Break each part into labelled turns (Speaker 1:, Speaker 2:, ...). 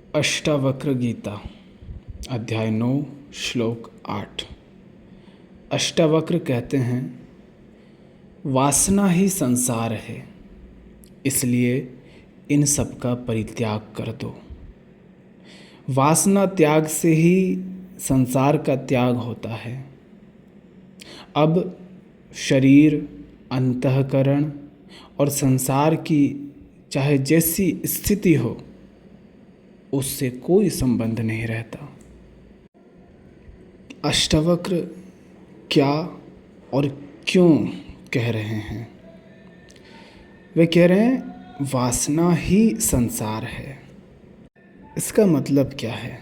Speaker 1: अष्टावक्र गीता अध्याय 9 श्लोक 8। अष्टावक्र कहते हैं, वासना ही संसार है, इसलिए इन सब का परित्याग कर दो। वासना त्याग से ही संसार का त्याग होता है। अब शरीर, अंतःकरण और संसार की चाहे जैसी स्थिति हो, उससे कोई संबंध नहीं रहता। अष्टावक्र क्या और क्यों कह रहे हैं? वे कह रहे हैं वासना ही संसार है। इसका मतलब क्या है?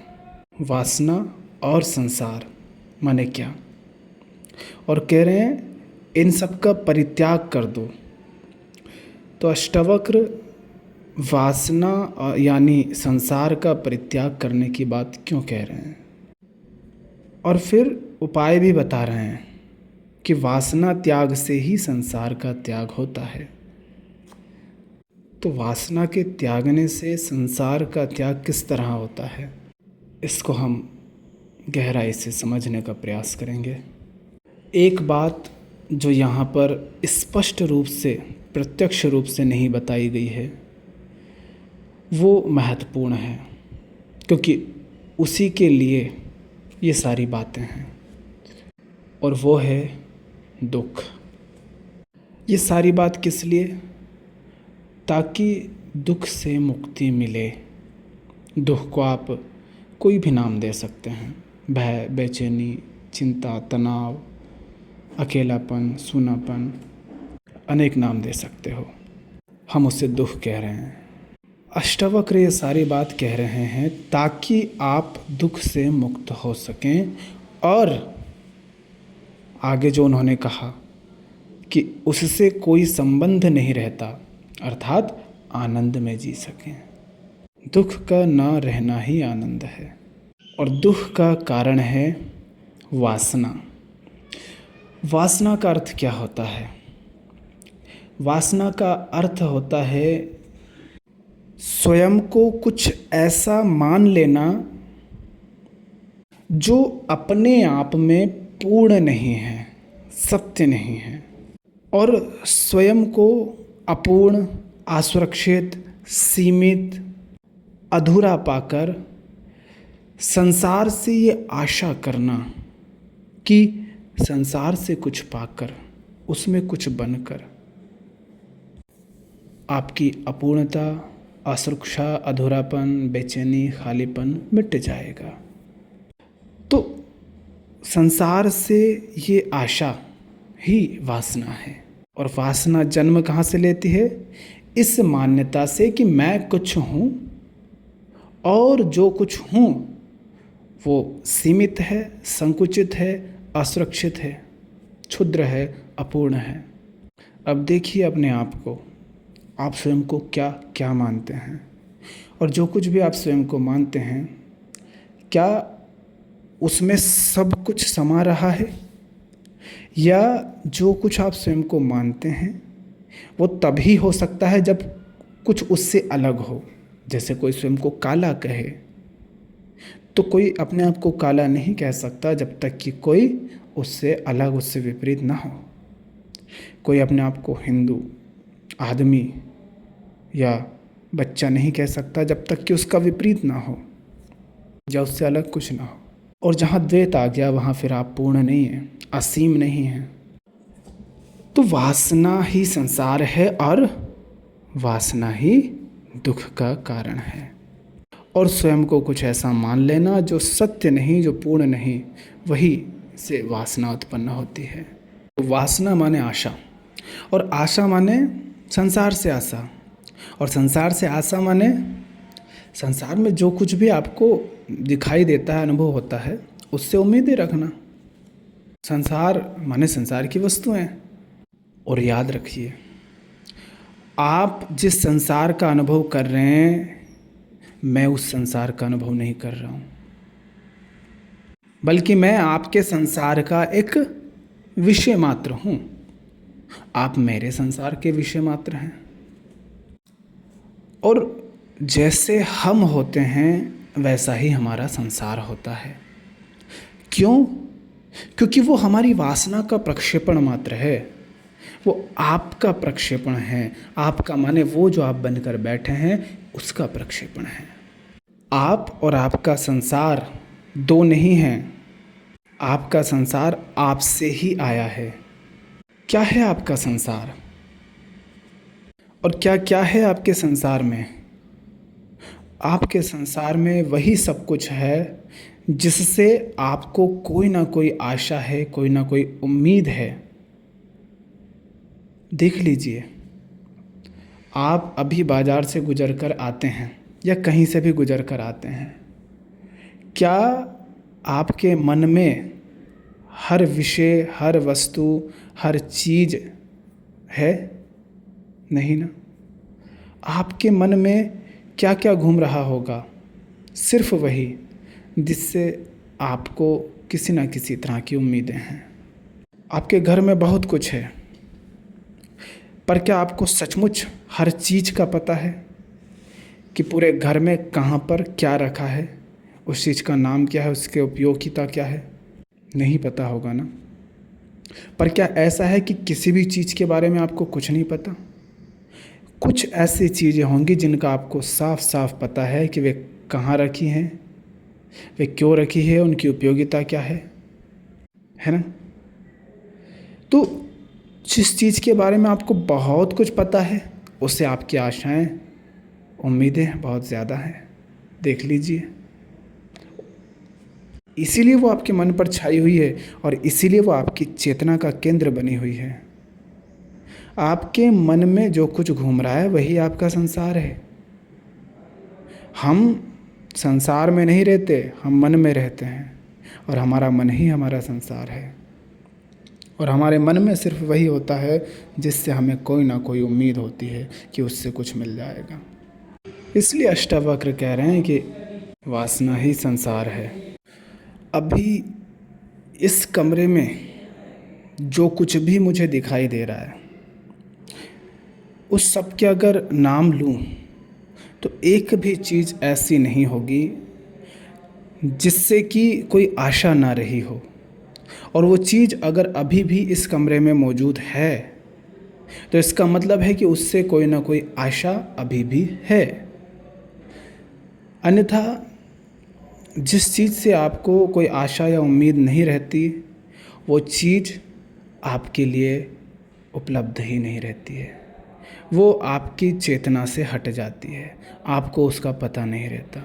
Speaker 1: वासना और संसार माने क्या? और कह रहे हैं इन सब का परित्याग कर दो। तो अष्टावक्र वासना यानी संसार का परित्याग करने की बात क्यों कह रहे हैं? और फिर उपाय भी बता रहे हैं कि वासना त्याग से ही संसार का त्याग होता है। तो वासना के त्यागने से संसार का त्याग किस तरह होता है, इसको हम गहराई से समझने का प्रयास करेंगे। एक बात जो यहाँ पर स्पष्ट रूप से, प्रत्यक्ष रूप से नहीं बताई गई है, वो महत्वपूर्ण है, क्योंकि उसी के लिए ये सारी बातें हैं, और वो है दुख। ये सारी बात किस लिए? ताकि दुख से मुक्ति मिले। दुख को आप कोई भी नाम दे सकते हैं, भय, बेचैनी, चिंता, तनाव, अकेलापन, सूनापन, अनेक नाम दे सकते हो। हम उसे दुख कह रहे हैं। अष्टावक्र ये सारी बात कह रहे हैं ताकि आप दुख से मुक्त हो सकें, और आगे जो उन्होंने कहा कि उससे कोई संबंध नहीं रहता, अर्थात आनंद में जी सकें। दुख का न रहना ही आनंद है, और दुख का कारण है वासना। वासना का अर्थ क्या होता है? वासना का अर्थ होता है स्वयं को कुछ ऐसा मान लेना जो अपने आप में पूर्ण नहीं है, सत्य नहीं है, और स्वयं को अपूर्ण, असुरक्षित, सीमित, अधूरा पाकर संसार से ये आशा करना कि संसार से कुछ पाकर, उसमें कुछ बनकर आपकी अपूर्णता, असुरक्षा, अधूरापन, बेचैनी, खालीपन मिट जाएगा। तो संसार से ये आशा ही वासना है। और वासना जन्म कहाँ से लेती है? इस मान्यता से कि मैं कुछ हूँ, और जो कुछ हूँ वो सीमित है, संकुचित है, असुरक्षित है, क्षुद्र है, अपूर्ण है। अब देखिए अपने आप को, आप स्वयं को क्या क्या मानते हैं, और जो कुछ भी आप स्वयं को मानते हैं, क्या उसमें सब कुछ समा रहा है? या जो कुछ आप स्वयं को मानते हैं वो तभी हो सकता है जब कुछ उससे अलग हो। जैसे कोई स्वयं को काला कहे, तो कोई अपने आप को काला नहीं कह सकता जब तक कि कोई उससे अलग, उससे विपरीत ना हो। कोई अपने आप को हिंदू, आदमी या बच्चा नहीं कह सकता जब तक कि उसका विपरीत ना हो, या उससे अलग कुछ ना हो। और जहाँ द्वैत आ गया, वहाँ फिर आप पूर्ण नहीं हैं, असीम नहीं हैं। तो वासना ही संसार है, और वासना ही दुख का कारण है। और स्वयं को कुछ ऐसा मान लेना जो सत्य नहीं, जो पूर्ण नहीं, वही से वासना उत्पन्न होती है। तो वासना माने आशा, और आशा माने संसार से आशा, और संसार से आशा माने संसार में जो कुछ भी आपको दिखाई देता है, अनुभव होता है, उससे उम्मीदें रखना। संसार माने संसार की वस्तुएं। और याद रखिए, आप जिस संसार का अनुभव कर रहे हैं, मैं उस संसार का अनुभव नहीं कर रहा हूँ, बल्कि मैं आपके संसार का एक विषय मात्र हूँ। आप मेरे संसार के विषय मात्र हैं। और जैसे हम होते हैं वैसा ही हमारा संसार होता है। क्यों? क्योंकि वो हमारी वासना का प्रक्षेपण मात्र है। वो आपका प्रक्षेपण है। आपका माने वो जो आप बनकर बैठे हैं उसका प्रक्षेपण है। आप और आपका संसार दो नहीं हैं। आपका संसार आपसे ही आया है। क्या है आपका संसार? और क्या क्या है आपके संसार में? आपके संसार में वही सब कुछ है जिससे आपको कोई ना कोई आशा है, कोई ना कोई उम्मीद है। देख लीजिए, आप अभी बाज़ार से गुजर कर आते हैं या कहीं से भी गुजर कर आते हैं, क्या आपके मन में हर विषय, हर वस्तु, हर चीज़ है? नहीं ना। आपके मन में क्या क्या घूम रहा होगा? सिर्फ वही जिससे आपको किसी न किसी तरह की उम्मीदें हैं। आपके घर में बहुत कुछ है, पर क्या आपको सचमुच हर चीज़ का पता है कि पूरे घर में कहाँ पर क्या रखा है, उस चीज़ का नाम क्या है, उसके उपयोगिता क्या है? नहीं पता होगा ना। पर क्या ऐसा है कि किसी भी चीज़ के बारे में आपको कुछ नहीं पता? कुछ ऐसी चीज़ें होंगी जिनका आपको साफ साफ पता है कि वे कहाँ रखी हैं, वे क्यों रखी है, उनकी उपयोगिता क्या है ना। तो जिस चीज़ के बारे में आपको बहुत कुछ पता है उससे आपकी आशाएं, उम्मीदें बहुत ज़्यादा हैं। देख लीजिए, इसीलिए वो आपके मन पर छाई हुई है और इसीलिए वो आपकी चेतना का केंद्र बनी हुई है। आपके मन में जो कुछ घूम रहा है वही आपका संसार है। हम संसार में नहीं रहते, हम मन में रहते हैं और हमारा मन ही हमारा संसार है। और हमारे मन में सिर्फ वही होता है जिससे हमें कोई ना कोई उम्मीद होती है कि उससे कुछ मिल जाएगा। इसलिए अष्टावक्र कह रहे हैं कि वासना ही संसार है। अभी इस कमरे में जो कुछ भी मुझे दिखाई दे रहा है उस सब के अगर नाम लूँ तो एक भी चीज़ ऐसी नहीं होगी जिससे कि कोई आशा ना रही हो। और वो चीज़ अगर अभी भी इस कमरे में मौजूद है तो इसका मतलब है कि उससे कोई ना कोई आशा अभी भी है। अन्यथा जिस चीज़ से आपको कोई आशा या उम्मीद नहीं रहती वो चीज़ आपके लिए उपलब्ध ही नहीं रहती है। वो आपकी चेतना से हट जाती है, आपको उसका पता नहीं रहता,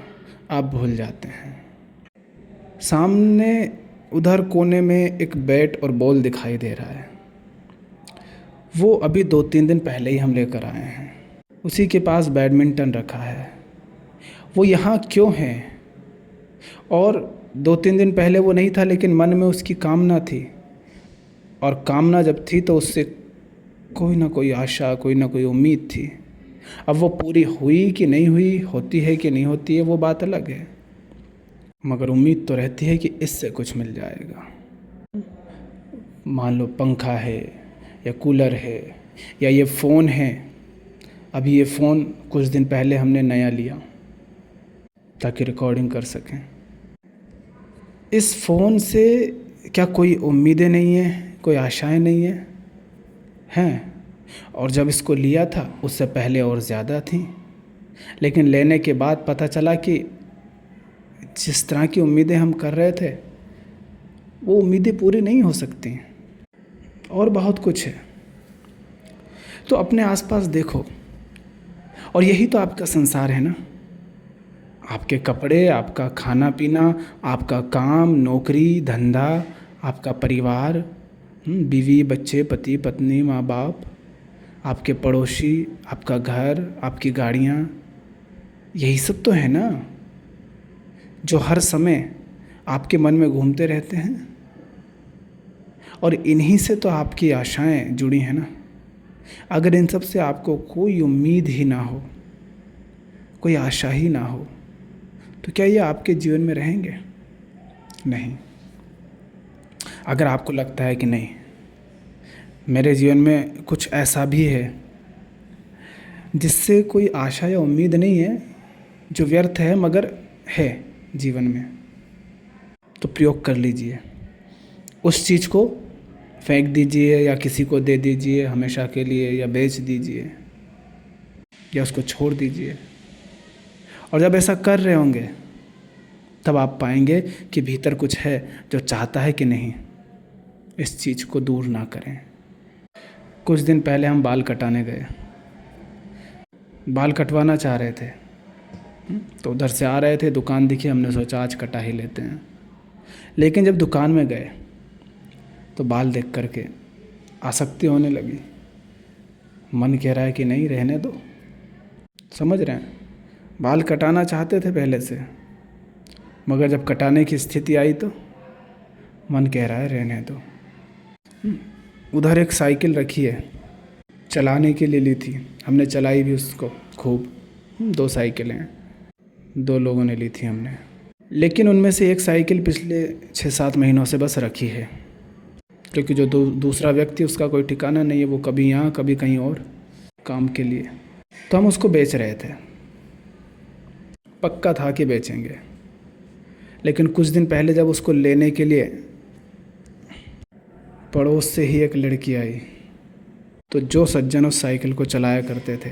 Speaker 1: आप भूल जाते हैं। सामने उधर कोने में एक बैट और बॉल दिखाई दे रहा है। वो अभी 2-3 दिन पहले ही हम लेकर आए हैं। उसी के पास बैडमिंटन रखा है। वो यहाँ क्यों है? और 2-3 दिन पहले वो नहीं था, लेकिन मन में उसकी कामना थी और कामना जब थी तो उससे कोई ना कोई आशा, कोई ना कोई उम्मीद थी। अब वो पूरी हुई कि नहीं हुई, होती है कि नहीं होती है, वो बात अलग है, मगर उम्मीद तो रहती है कि इससे कुछ मिल जाएगा। मान लो पंखा है या कूलर है या ये फ़ोन है। अभी ये फ़ोन कुछ दिन पहले हमने नया लिया ताकि रिकॉर्डिंग कर सकें। इस फ़ोन से क्या कोई उम्मीदें नहीं हैं, कोई आशाएं नहीं हैं? और जब इसको लिया था उससे पहले और ज़्यादा थी, लेकिन लेने के बाद पता चला कि जिस तरह की उम्मीदें हम कर रहे थे वो उम्मीदें पूरी नहीं हो सकती और बहुत कुछ है। तो अपने आसपास देखो, और यही तो आपका संसार है ना। आपके कपड़े, आपका खाना पीना, आपका काम, नौकरी, धंधा, आपका परिवार, बीवी, बच्चे, पति, पत्नी, माँ बाप, आपके पड़ोसी, आपका घर, आपकी गाड़ियाँ, यही सब तो है ना जो हर समय आपके मन में घूमते रहते हैं। और इन्हीं से तो आपकी आशाएं जुड़ी हैं ना। अगर इन सब से आपको कोई उम्मीद ही ना हो, कोई आशा ही ना हो, तो क्या ये आपके जीवन में रहेंगे? नहीं। अगर आपको लगता है कि नहीं, मेरे जीवन में कुछ ऐसा भी है जिससे कोई आशा या उम्मीद नहीं है, जो व्यर्थ है मगर है जीवन में, तो प्रयोग कर लीजिए। उस चीज़ को फेंक दीजिए या किसी को दे दीजिए हमेशा के लिए, या बेच दीजिए या उसको छोड़ दीजिए। और जब ऐसा कर रहे होंगे तब आप पाएंगे कि भीतर कुछ है जो चाहता है कि नहीं, इस चीज़ को दूर ना करें। कुछ दिन पहले हम बाल कटाने गए, बाल कटवाना चाह रहे थे, तो उधर से आ रहे थे, दुकान दिखी, हमने सोचा आज कटा ही लेते हैं। लेकिन जब दुकान में गए तो बाल देख करके आसक्ति होने लगी। मन कह रहा है कि नहीं, रहने दो। समझ रहे हैं, बाल कटाना चाहते थे पहले से, मगर जब कटाने की स्थिति आई तो मन कह रहा है रहने दो। उधर एक साइकिल रखी है, चलाने के लिए ली थी, हमने चलाई भी उसको खूब। 2 साइकिलें हैं, 2 लोगों ने ली थी हमने। लेकिन उनमें से एक साइकिल पिछले 6-7 महीनों से बस रखी है, क्योंकि जो दूसरा व्यक्ति, उसका कोई ठिकाना नहीं है, वो कभी यहाँ कभी कहीं और काम के लिए। तो हम उसको बेच रहे थे, पक्का था कि बेचेंगे। लेकिन कुछ दिन पहले जब उसको लेने के लिए पड़ोस से ही एक लड़की आई, तो जो सज्जन उस साइकिल को चलाया करते थे,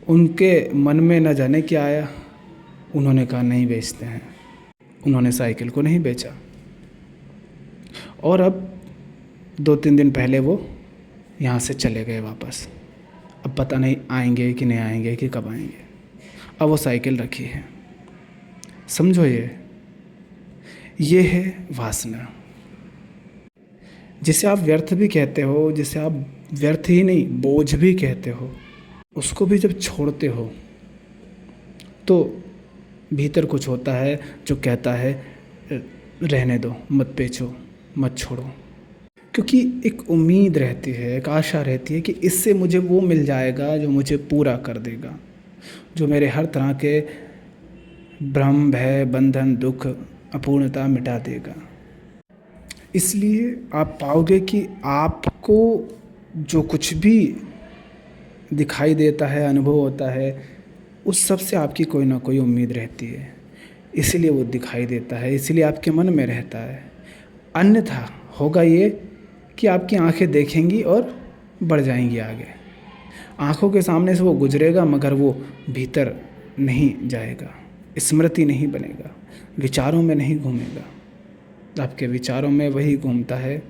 Speaker 1: उनके मन में न जाने क्या आया, उन्होंने कहा नहीं बेचते हैं। उन्होंने साइकिल को नहीं बेचा। और अब 2-3 दिन पहले वो यहाँ से चले गए वापस। अब पता नहीं आएंगे कि नहीं आएंगे, कि कब आएंगे। अब वो साइकिल रखी है। समझो, ये है वासना, जिसे आप व्यर्थ भी कहते हो, जिसे आप व्यर्थ ही नहीं बोझ भी कहते हो। उसको भी जब छोड़ते हो तो भीतर कुछ होता है जो कहता है रहने दो, मत बेचो, मत छोड़ो। क्योंकि एक उम्मीद रहती है, एक आशा रहती है कि इससे मुझे वो मिल जाएगा जो मुझे पूरा कर देगा, जो मेरे हर तरह के भ्रम, भय, बंधन, दुख, अपूर्णता मिटा देगा। इसलिए आप पाओगे कि आपको जो कुछ भी दिखाई देता है, अनुभव होता है, उस सब से आपकी कोई ना कोई उम्मीद रहती है। इसीलिए वो दिखाई देता है, इसीलिए आपके मन में रहता है। अन्यथा होगा ये कि आपकी आंखें देखेंगी और बढ़ जाएंगी आगे। आंखों के सामने से वो गुजरेगा, मगर वो भीतर नहीं जाएगा, स्मृति नहीं बनेगा, विचारों में नहीं घूमेगा। आपके विचारों में वही घूमता है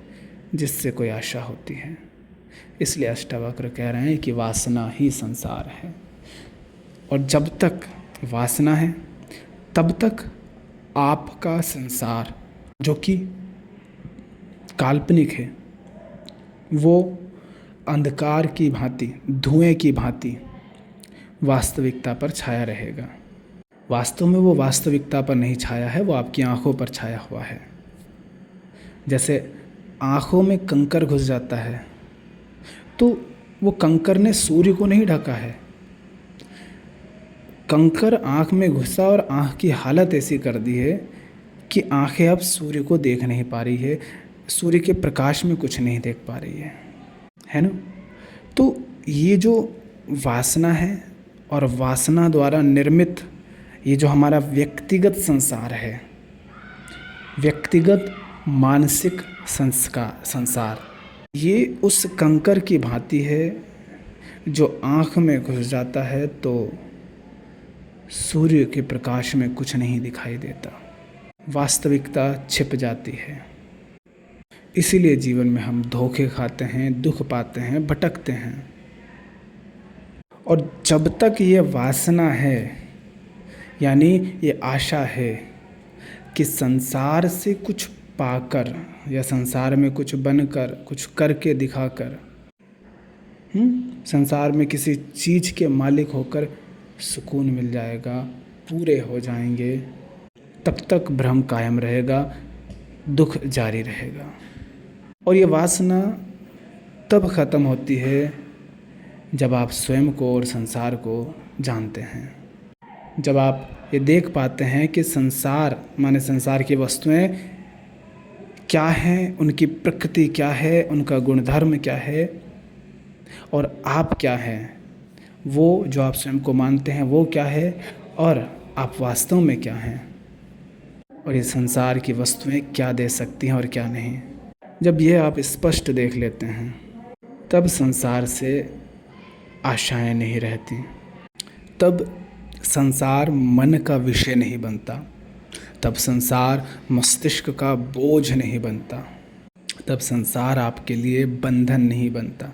Speaker 1: जिससे कोई आशा होती है। इसलिए अष्टावक्र कह रहे हैं कि वासना ही संसार है। और जब तक वासना है तब तक आपका संसार, जो कि काल्पनिक है, वो अंधकार की भांति, धुएं की भांति वास्तविकता पर छाया रहेगा। वास्तव में वो वास्तविकता पर नहीं छाया है, वो आपकी आंखों पर छाया हुआ है। जैसे आंखों में कंकर घुस जाता है तो वो कंकर ने सूर्य को नहीं ढका है। कंकर आंख में घुसा और आंख की हालत ऐसी कर दी है कि आंखें अब सूर्य को देख नहीं पा रही है, सूर्य के प्रकाश में कुछ नहीं देख पा रही है ना। तो ये जो वासना है और वासना द्वारा निर्मित ये जो हमारा व्यक्तिगत संसार है, व्यक्तिगत मानसिक संसार, ये उस कंकर की भांति है जो आँख में घुस जाता है तो सूर्य के प्रकाश में कुछ नहीं दिखाई देता, वास्तविकता छिप जाती है। इसीलिए जीवन में हम धोखे खाते हैं, दुख पाते हैं, भटकते हैं। और जब तक ये वासना है, यानी ये आशा है कि संसार से कुछ पाकर या संसार में कुछ बनकर, कुछ करके दिखाकर, संसार में किसी चीज़ के मालिक होकर सुकून मिल जाएगा, पूरे हो जाएंगे, तब तक भ्रम कायम रहेगा, दुख जारी रहेगा। और ये वासना तब ख़त्म होती है जब आप स्वयं को और संसार को जानते हैं, जब आप ये देख पाते हैं कि संसार माने संसार की वस्तुएं क्या हैं, उनकी प्रकृति क्या है, उनका गुणधर्म क्या है, और आप क्या हैं, वो जो आप स्वयं को मानते हैं वो क्या है, और आप वास्तव में क्या हैं, और ये संसार की वस्तुएं क्या दे सकती हैं और क्या नहीं। जब ये आप स्पष्ट देख लेते हैं तब संसार से आशाएं नहीं रहती, तब संसार मन का विषय नहीं बनता, तब संसार मस्तिष्क का बोझ नहीं बनता, तब संसार आपके लिए बंधन नहीं बनता।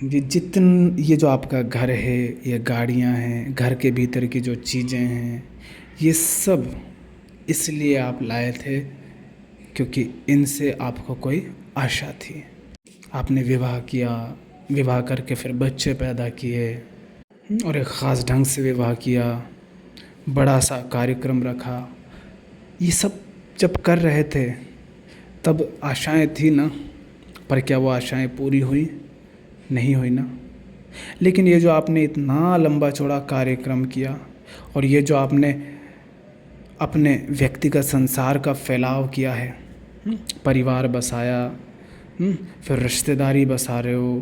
Speaker 1: ये जो आपका घर है, ये गाड़ियाँ हैं, घर के भीतर की जो चीज़ें हैं, ये सब इसलिए आप लाए थे क्योंकि इनसे आपको कोई आशा थी। आपने विवाह किया, विवाह करके फिर बच्चे पैदा किए और एक ख़ास ढंग से विवाह किया, बड़ा सा कार्यक्रम रखा। ये सब जब कर रहे थे तब आशाएं थी ना, पर क्या वो आशाएं पूरी हुई? नहीं हुई ना। लेकिन ये जो आपने इतना लंबा चौड़ा कार्यक्रम किया और ये जो आपने अपने व्यक्तिगत संसार का फैलाव किया है, परिवार बसाया, फिर रिश्तेदारी बसा रहे हो,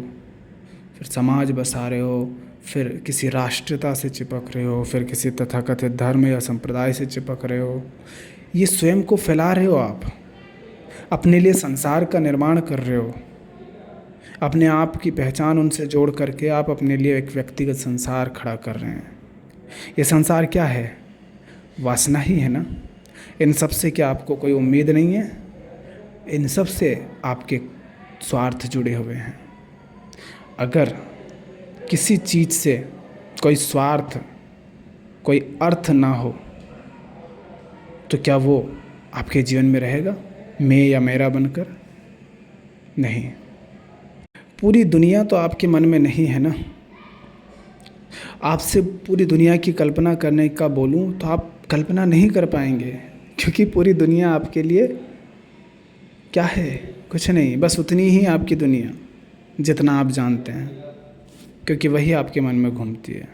Speaker 1: फिर समाज बसा रहे हो, फिर किसी राष्ट्रीयता से चिपक रहे हो, फिर किसी तथाकथित धर्म या संप्रदाय से चिपक रहे हो। ये स्वयं को फैला रहे हो, आप अपने लिए संसार का निर्माण कर रहे हो, अपने आप की पहचान उनसे जोड़ करके आप अपने लिए एक व्यक्तिगत संसार खड़ा कर रहे हैं। ये संसार क्या है? वासना ही है ना। इन सब से क्या आपको कोई उम्मीद नहीं है? इन सब से आपके स्वार्थ जुड़े हुए हैं। अगर किसी चीज़ से कोई स्वार्थ, कोई अर्थ ना हो तो क्या वो आपके जीवन में रहेगा, मैं या मेरा बनकर? नहीं। पूरी दुनिया तो आपके मन में नहीं है ना। आपसे पूरी दुनिया की कल्पना करने का बोलूं तो आप कल्पना नहीं कर पाएंगे, क्योंकि पूरी दुनिया आपके लिए क्या है? कुछ नहीं, बस उतनी ही आपकी दुनिया जितना आप जानते हैं, क्योंकि वही आपके मन में घूमती है।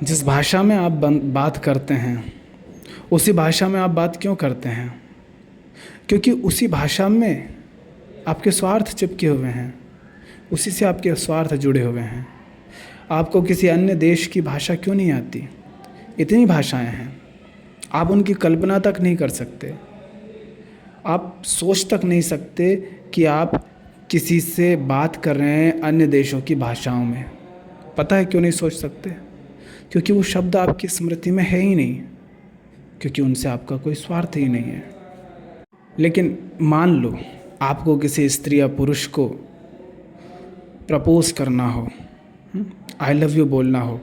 Speaker 1: जिस भाषा में आप बात करते हैं उसी भाषा में आप बात क्यों करते हैं? क्योंकि उसी भाषा में आपके स्वार्थ चिपके हुए हैं, उसी से आपके स्वार्थ जुड़े हुए हैं। आपको किसी अन्य देश की भाषा क्यों नहीं आती? इतनी भाषाएं हैं, आप उनकी कल्पना तक नहीं कर सकते। आप सोच तक नहीं सकते कि आप किसी से बात कर रहे हैं अन्य देशों की भाषाओं में। पता है क्यों नहीं सोच सकते? क्योंकि वो शब्द आपकी स्मृति में है ही नहीं, क्योंकि उनसे आपका कोई स्वार्थ ही नहीं है। लेकिन मान लो आपको किसी स्त्री या पुरुष को प्रपोज करना हो, आई लव यू बोलना हो,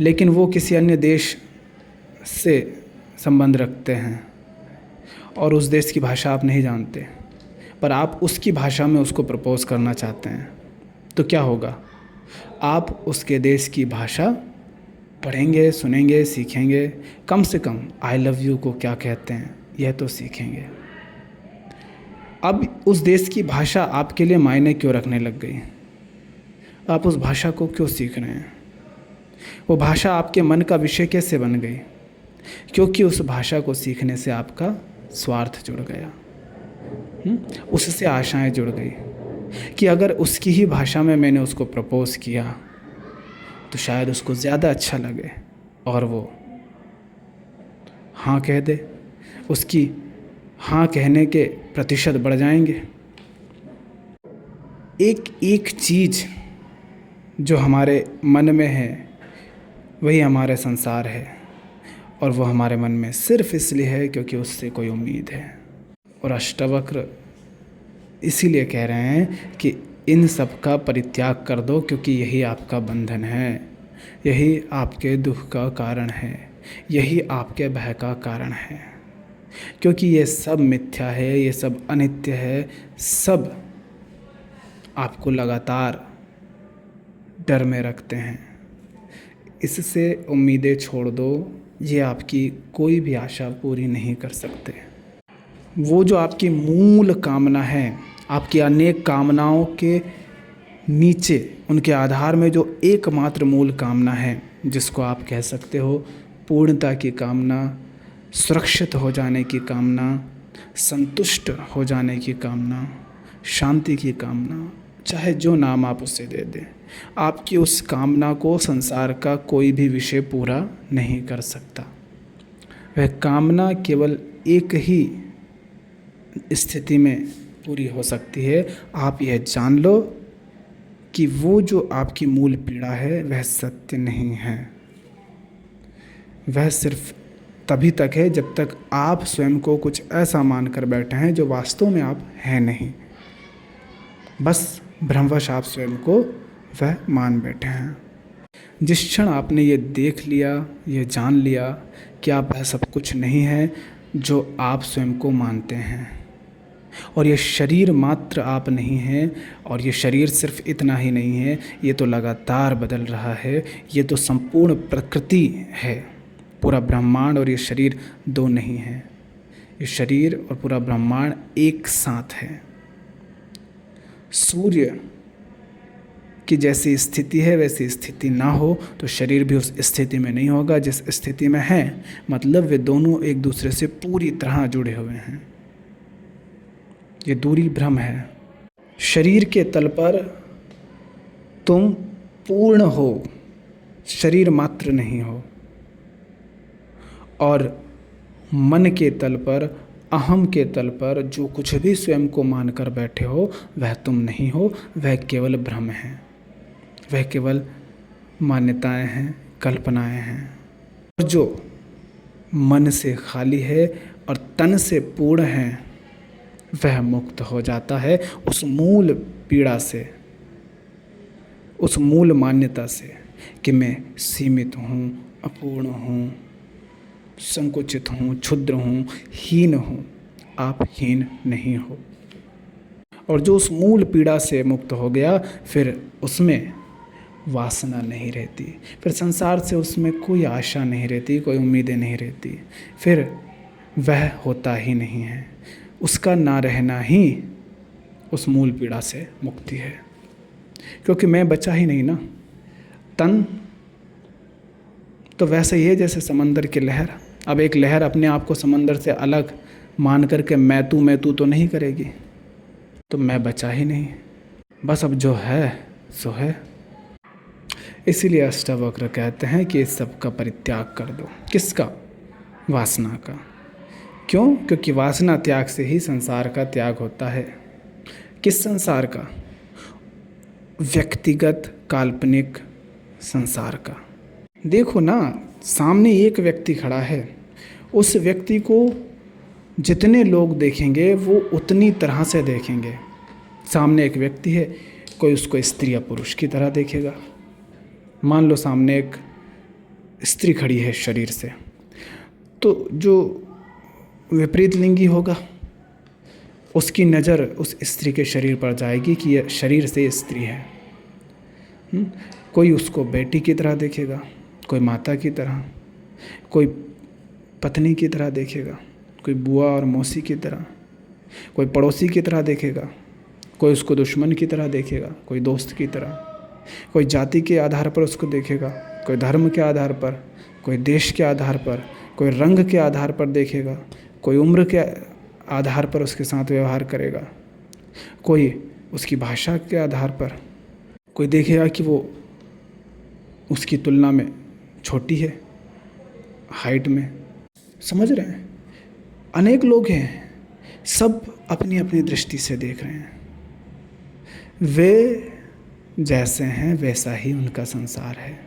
Speaker 1: लेकिन वो किसी अन्य देश से संबंध रखते हैं और उस देश की भाषा आप नहीं जानते, पर आप उसकी भाषा में उसको प्रपोज करना चाहते हैं, तो क्या होगा? आप उसके देश की भाषा पढ़ेंगे, सुनेंगे, सीखेंगे। कम से कम आई लव यू को क्या कहते हैं यह तो सीखेंगे। अब उस देश की भाषा आपके लिए मायने क्यों रखने लग गई? आप उस भाषा को क्यों सीख रहे हैं? वो भाषा आपके मन का विषय कैसे बन गई? क्योंकि उस भाषा को सीखने से आपका स्वार्थ जुड़ गया, उससे आशाएं जुड़ गई कि अगर उसकी ही भाषा में मैंने उसको प्रपोज किया तो शायद उसको ज़्यादा अच्छा लगे और वो हाँ कह दे, उसकी हाँ कहने के प्रतिशत बढ़ जाएंगे। एक एक चीज़ जो हमारे मन में है वही हमारे संसार है, और वो हमारे मन में सिर्फ इसलिए है क्योंकि उससे कोई उम्मीद है। और अष्टावक्र इसीलिए कह रहे हैं कि इन सब का परित्याग कर दो, क्योंकि यही आपका बंधन है, यही आपके दुख का कारण है, यही आपके भय का कारण है। क्योंकि ये सब मिथ्या है, ये सब अनित्य है, सब आपको लगातार डर में रखते हैं। इससे उम्मीदें छोड़ दो, ये आपकी कोई भी आशा पूरी नहीं कर सकते। वो जो आपकी मूल कामना है, आपकी अनेक कामनाओं के नीचे, उनके आधार में जो एकमात्र मूल कामना है, जिसको आप कह सकते हो पूर्णता की कामना, सुरक्षित हो जाने की कामना, संतुष्ट हो जाने की कामना, शांति की कामना, चाहे जो नाम आप उसे दे दें, आपकी उस कामना को संसार का कोई भी विषय पूरा नहीं कर सकता। वह कामना केवल एक ही स्थिति में पूरी हो सकती है। आप यह जान लो कि वो जो आपकी मूल पीड़ा है वह सत्य नहीं है। वह सिर्फ तभी तक है जब तक आप स्वयं को कुछ ऐसा मानकर बैठे हैं जो वास्तव में आप हैं नहीं। बस भ्रमवश आप स्वयं को वह मान बैठे हैं। जिस क्षण आपने ये देख लिया, ये जान लिया कि आप वह सब कुछ नहीं है जो आप स्वयं को मानते हैं, और ये शरीर मात्र आप नहीं हैं, और ये शरीर सिर्फ इतना ही नहीं है, ये तो लगातार बदल रहा है, ये तो संपूर्ण प्रकृति है। पूरा ब्रह्मांड और ये शरीर दो नहीं है, ये शरीर और पूरा ब्रह्मांड एक साथ है। सूर्य की जैसी स्थिति है वैसी स्थिति ना हो तो शरीर भी उस स्थिति में नहीं होगा जिस स्थिति में है। मतलब वे दोनों एक दूसरे से पूरी तरह जुड़े हुए हैं। ये दूरी भ्रम है। शरीर के तल पर तुम पूर्ण हो, शरीर मात्र नहीं हो, और मन के तल पर, अहम के तल पर जो कुछ भी स्वयं को मानकर बैठे हो वह तुम नहीं हो, वह केवल भ्रम है, वह केवल मान्यताएं हैं, कल्पनाएं हैं। और जो मन से खाली है और तन से पूर्ण है वह मुक्त हो जाता है उस मूल पीड़ा से, उस मूल मान्यता से कि मैं सीमित हूँ, अपूर्ण हूँ, संकुचित हूँ, क्षुद्र हूँ, हीन हूँ। आप हीन नहीं हो। और जो उस मूल पीड़ा से मुक्त हो गया फिर उसमें वासना नहीं रहती, फिर संसार से उसमें कोई आशा नहीं रहती, कोई उम्मीदें नहीं रहती, फिर वह होता ही नहीं है। उसका ना रहना ही उस मूल पीड़ा से मुक्ति है, क्योंकि मैं बचा ही नहीं ना। तन तो वैसे ही है जैसे समंदर की लहर। अब एक लहर अपने आप को समंदर से अलग मान करके मैं तू तो नहीं करेगी, तो मैं बचा ही नहीं। बस अब जो है सो है। इसीलिए अष्टावक्र कहते हैं कि इस सब का परित्याग कर दो। किसका? वासना का। क्यों? क्योंकि वासना त्याग से ही संसार का त्याग होता है। किस संसार का? व्यक्तिगत काल्पनिक संसार का। देखो ना, सामने एक व्यक्ति खड़ा है, उस व्यक्ति को जितने लोग देखेंगे वो उतनी तरह से देखेंगे। सामने एक व्यक्ति है, कोई उसको स्त्री या पुरुष की तरह देखेगा। मान लो सामने एक स्त्री खड़ी है शरीर से, तो जो विपरीत लिंगी होगा उसकी नज़र उस स्त्री के शरीर पर जाएगी कि यह शरीर से स्त्री है। कोई उसको बेटी की तरह देखेगा, कोई माता की तरह, कोई पत्नी की तरह देखेगा, कोई बुआ और मौसी की तरह, कोई पड़ोसी की तरह देखेगा, कोई उसको दुश्मन की तरह देखेगा, कोई दोस्त की तरह, कोई जाति के आधार पर उसको देखेगा, कोई धर्म के आधार पर, कोई देश के आधार पर, कोई रंग के आधार पर देखेगा, कोई उम्र के आधार पर उसके साथ व्यवहार करेगा, कोई उसकी भाषा के आधार पर, कोई देखेगा कि वो उसकी तुलना में छोटी है हाइट में। समझ रहे हैं? अनेक लोग हैं, सब अपनी अपनी दृष्टि से देख रहे हैं। वे जैसे हैं वैसा ही उनका संसार है।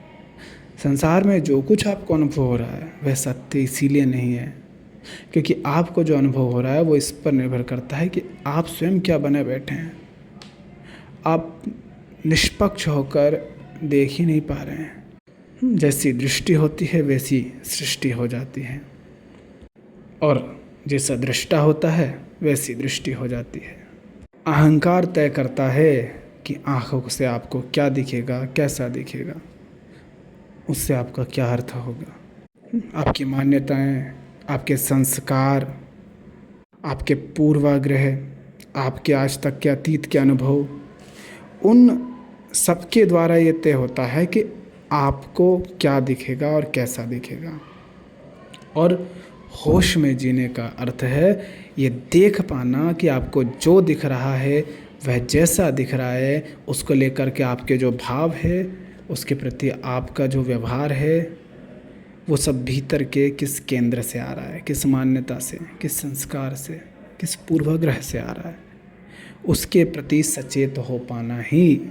Speaker 1: संसार में जो कुछ आपको अनुभव हो रहा है वह सत्य इसीलिए नहीं है क्योंकि आपको जो अनुभव हो रहा है वो इस पर निर्भर करता है कि आप स्वयं क्या बने बैठे हैं। आप निष्पक्ष होकर देख ही नहीं पा रहे हैं। जैसी दृष्टि होती है वैसी सृष्टि हो जाती है, और जैसा दृष्टा होता है वैसी दृष्टि हो जाती है। अहंकार तय करता है कि आँखों से आपको क्या दिखेगा, कैसा दिखेगा, उससे आपका क्या अर्थ होगा। आपकी मान्यताएं, आपके संस्कार, आपके पूर्वाग्रह, आपके आज तक के अतीत के अनुभव, उन सबके द्वारा ये तय होता है कि आपको क्या दिखेगा और कैसा दिखेगा। और होश में जीने का अर्थ है ये देख पाना कि आपको जो दिख रहा है वह जैसा दिख रहा है उसको लेकर के आपके जो भाव है, उसके प्रति आपका जो व्यवहार है, वो सब भीतर के किस केंद्र से आ रहा है, किस मान्यता से, किस संस्कार से, किस पूर्वाग्रह से आ रहा है, उसके प्रति सचेत हो पाना ही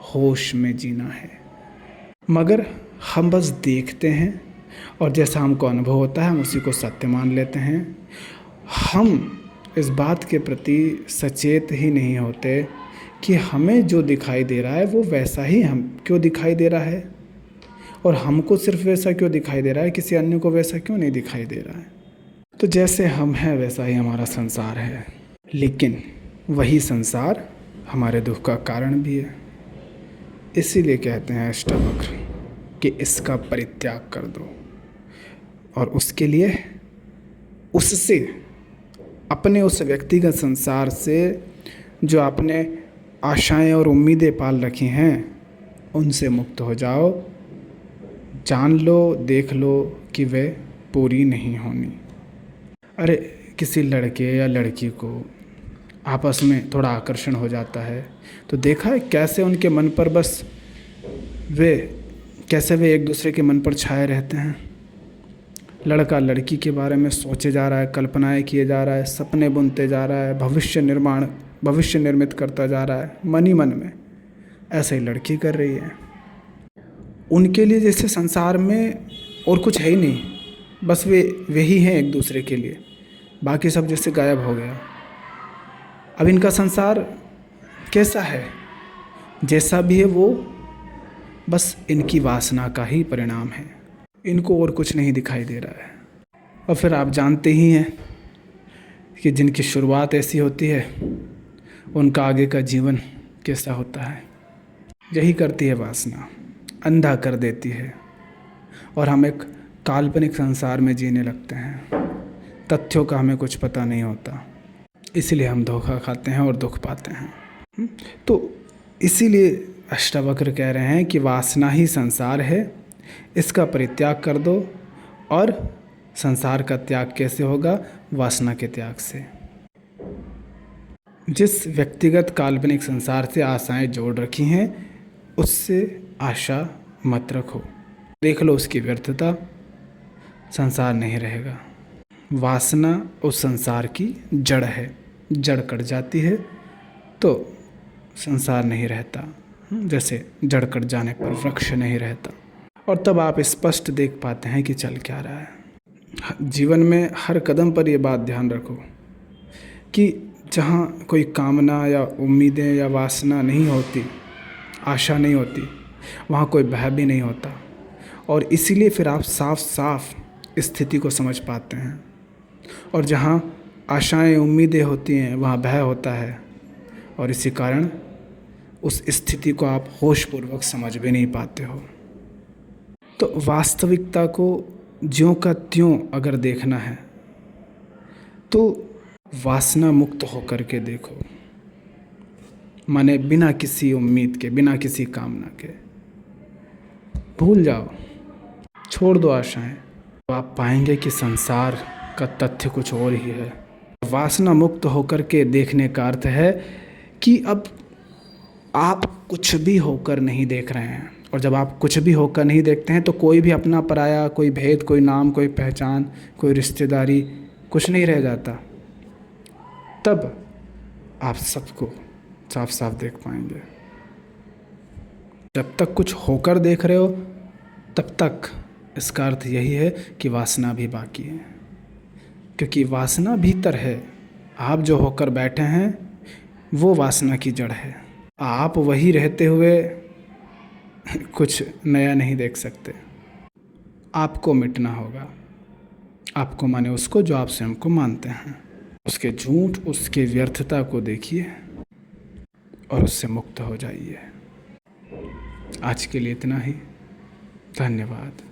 Speaker 1: होश में जीना है। मगर हम बस देखते हैं और जैसा हमको अनुभव होता है हम उसी को सत्य मान लेते हैं। हम इस बात के प्रति सचेत ही नहीं होते कि हमें जो दिखाई दे रहा है वो वैसा ही हम क्यों दिखाई दे रहा है, और हमको सिर्फ वैसा क्यों दिखाई दे रहा है, किसी अन्य को वैसा क्यों नहीं दिखाई दे रहा है। तो जैसे हम हैं वैसा ही हमारा संसार है, लेकिन वही संसार हमारे दुख का कारण भी है। इसीलिए कहते हैं अष्टावक्र कि इसका परित्याग कर दो, और उसके लिए उससे, अपने उस व्यक्तिगत संसार से जो आपने आशाएं और उम्मीदें पाल रखी हैं उनसे मुक्त हो जाओ। जान लो, देख लो कि वे पूरी नहीं होनी। अरे किसी लड़के या लड़की को आपस में थोड़ा आकर्षण हो जाता है तो देखा है कैसे उनके मन पर बस कैसे वे एक दूसरे के मन पर छाए रहते हैं। लड़का लड़की के बारे में सोचे जा रहा है, कल्पनाएं किए जा रहा है, सपने बुनते जा रहा है, भविष्य निर्मित करता जा रहा है मन ही मन में। ऐसे ही लड़की कर रही है। उनके लिए जैसे संसार में और कुछ है ही नहीं, बस वे ही हैं एक दूसरे के लिए, बाकी सब जैसे गायब हो गया। अब इनका संसार कैसा है, जैसा भी है वो बस इनकी वासना का ही परिणाम है, इनको और कुछ नहीं दिखाई दे रहा है। और फिर आप जानते ही हैं कि जिनकी शुरुआत ऐसी होती है उनका आगे का जीवन कैसा होता है। यही करती है वासना, अंधा कर देती है और हम एक काल्पनिक संसार में जीने लगते हैं। तथ्यों का हमें कुछ पता नहीं होता, इसलिए हम धोखा खाते हैं और दुख पाते हैं। तो इसीलिए अष्टावक्र कह रहे हैं कि वासना ही संसार है, इसका परित्याग कर दो। और संसार का त्याग कैसे होगा? वासना के त्याग से। जिस व्यक्तिगत काल्पनिक संसार से आशाएं जोड़ रखी हैं उससे आशा मत रखो, देख लो उसकी व्यर्थता, संसार नहीं रहेगा। वासना उस संसार की जड़ है, जड़ कट जाती है तो संसार नहीं रहता, जैसे जड़ कट जाने पर वृक्ष नहीं रहता। और तब आप स्पष्ट देख पाते हैं कि चल क्या रहा है। जीवन में हर कदम पर ये बात ध्यान रखो कि जहाँ कोई कामना या उम्मीदें या वासना नहीं होती, आशा नहीं होती, वहाँ कोई भय भी नहीं होता। और इसीलिए फिर आप साफ साफ स्थिति को समझ पाते हैं। और जहाँ आशाएं उम्मीदें होती हैं वहाँ भय होता है, और इसी कारण उस स्थिति को आप होशपूर्वक समझ भी नहीं पाते हो। तो वास्तविकता को ज्यों का त्यों अगर देखना है तो वासना मुक्त होकर के देखो, माने बिना किसी उम्मीद के, बिना किसी कामना के। भूल जाओ, छोड़ दो आशाएं, तो आप पाएंगे कि संसार का तथ्य कुछ और ही है। वासना मुक्त होकर के देखने का अर्थ है कि अब आप कुछ भी होकर नहीं देख रहे हैं। और जब आप कुछ भी होकर नहीं देखते हैं तो कोई भी अपना पराया, कोई भेद, कोई नाम, कोई पहचान, कोई रिश्तेदारी, कुछ नहीं रह जाता। तब आप सबको साफ साफ देख पाएंगे। जब तक कुछ होकर देख रहे हो तब तक इसका अर्थ यही है कि वासना भी बाकी है, क्योंकि वासना भीतर है। आप जो होकर बैठे हैं वो वासना की जड़ है। आप वही रहते हुए कुछ नया नहीं देख सकते। आपको मिटना होगा। आपको माने उसको जो आप स्वयं को मानते हैं, उसके झूठ, उसके व्यर्थता को देखिए और उससे मुक्त हो जाइए। आज के लिए इतना ही। धन्यवाद।